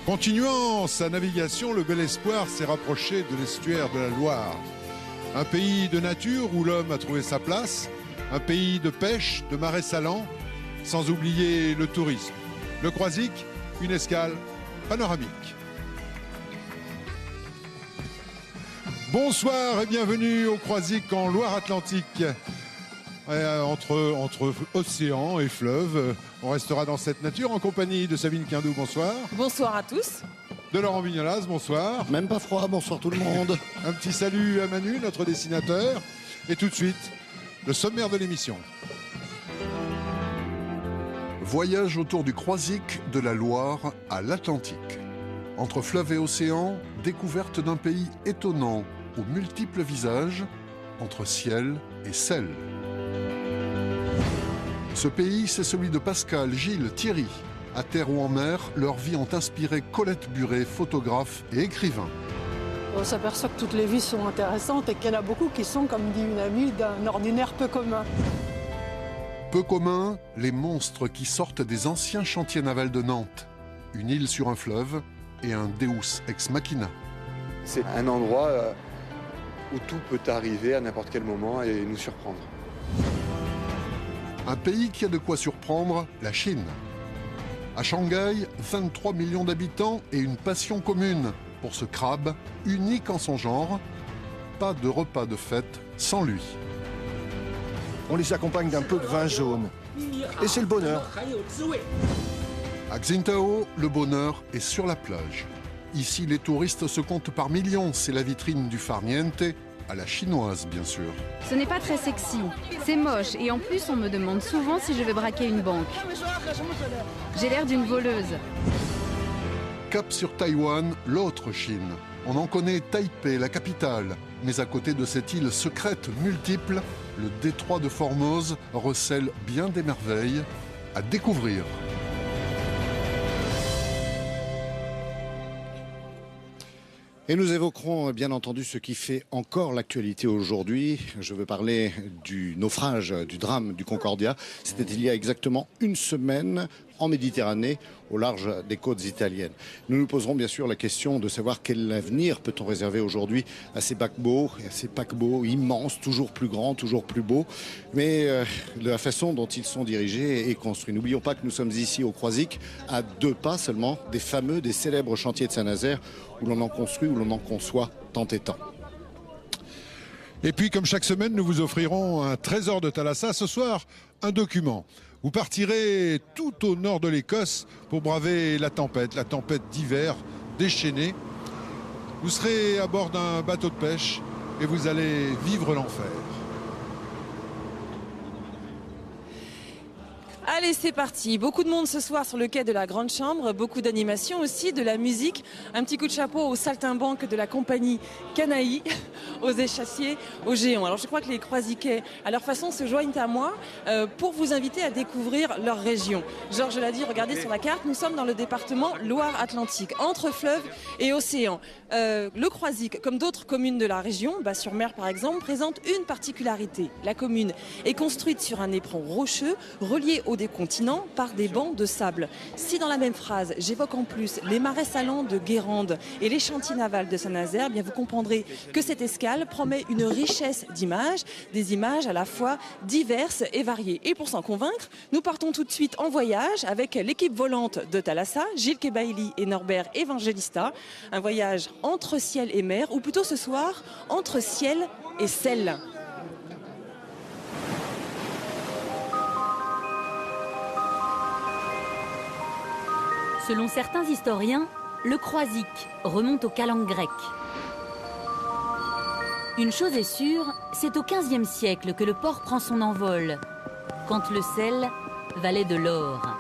Continuant sa navigation, le Bel Espoir s'est rapproché de l'estuaire de la Loire. Un pays de nature où l'homme a trouvé sa place, un pays de pêche, de marais salants, sans oublier le tourisme. Le Croisic, une escale panoramique. Bonsoir et bienvenue au Croisic en Loire-Atlantique. Entre océan et fleuve, on restera dans cette nature en compagnie de Sabine Quindou, bonsoir. Bonsoir à tous. De Laurent Vignolas, bonsoir. Même pas froid, bonsoir tout le monde. Un petit salut à Manu, notre dessinateur. Et tout de suite, le sommaire de l'émission. Voyage autour du Croisic de la Loire à l'Atlantique. Entre fleuve et océan, découverte d'un pays étonnant, aux multiples visages, entre ciel et sel. Ce pays, c'est celui de Pascal, Gilles, Thierry. À terre ou en mer, leurs vies ont inspiré Colette Buret, photographe et écrivain. On s'aperçoit que toutes les vies sont intéressantes et qu'il y en a beaucoup qui sont, comme dit une amie, d'un ordinaire peu commun. Peu commun, les monstres qui sortent des anciens chantiers navals de Nantes. Une île sur un fleuve et un Deus ex machina. C'est un endroit où tout peut arriver à n'importe quel moment et nous surprendre. Un pays qui a de quoi surprendre, la Chine. À Shanghai, 23 millions d'habitants et une passion commune pour ce crabe, unique en son genre. Pas de repas de fête sans lui. On les accompagne d'un peu de vin jaune. Et c'est le bonheur. À Xingtao, le bonheur est sur la plage. Ici, les touristes se comptent par millions. C'est la vitrine du farniente, à la chinoise, bien sûr. Ce n'est pas très sexy, c'est moche et en plus on me demande souvent si je vais braquer une banque. J'ai l'air d'une voleuse. Cap sur Taïwan, l'autre Chine. On en connaît Taipei, la capitale. Mais à côté de cette île secrète multiple, le détroit de Formose recèle bien des merveilles à découvrir. Et nous évoquerons bien entendu ce qui fait encore l'actualité aujourd'hui. Je veux parler du naufrage, du drame du Concordia. C'était il y a exactement une semaine en Méditerranée, au large des côtes italiennes. Nous nous poserons bien sûr la question de savoir quel avenir peut-on réserver aujourd'hui à ces paquebots immenses, toujours plus grands, toujours plus beaux, mais de la façon dont ils sont dirigés et construits. N'oublions pas que nous sommes ici au Croisic, à 2 pas seulement des célèbres chantiers de Saint-Nazaire, où l'on en construit, où l'on en conçoit tant et tant. Et puis, comme chaque semaine, nous vous offrirons un trésor de Thalassa. Ce soir, un document. Vous partirez tout au nord de l'Écosse pour braver la tempête d'hiver déchaînée. Vous serez à bord d'un bateau de pêche et vous allez vivre l'enfer. Allez, c'est parti. Beaucoup de monde ce soir sur le quai de la Grande Chambre, beaucoup d'animation aussi, de la musique. Un petit coup de chapeau aux saltimbanques de la compagnie Canaille, aux échassiers, aux géants. Alors je crois que les Croisiquais, à leur façon, se joignent à moi pour vous inviter à découvrir leur région. Georges l'a dit, regardez sur la carte, nous sommes dans le département Loire-Atlantique, entre fleuve et océan. Le Croisic, comme d'autres communes de la région, Bas-sur-Mer par exemple, présente une particularité. La commune est construite sur un éperon rocheux, relié au des continents par des bancs de sable. Si dans la même phrase, j'évoque en plus les marais salants de Guérande et les chantiers navals de Saint-Nazaire, bien vous comprendrez que cette escale promet une richesse d'images, des images à la fois diverses et variées. Et pour s'en convaincre, nous partons tout de suite en voyage avec l'équipe volante de Thalassa, Gilles Kebaili et Norbert Evangelista. Un voyage entre ciel et mer, ou plutôt ce soir, entre ciel et sel. Selon certains historiens, le Croisic remonte aux calendes grecques. Une chose est sûre, c'est au XVe siècle que le port prend son envol, quand le sel valait de l'or.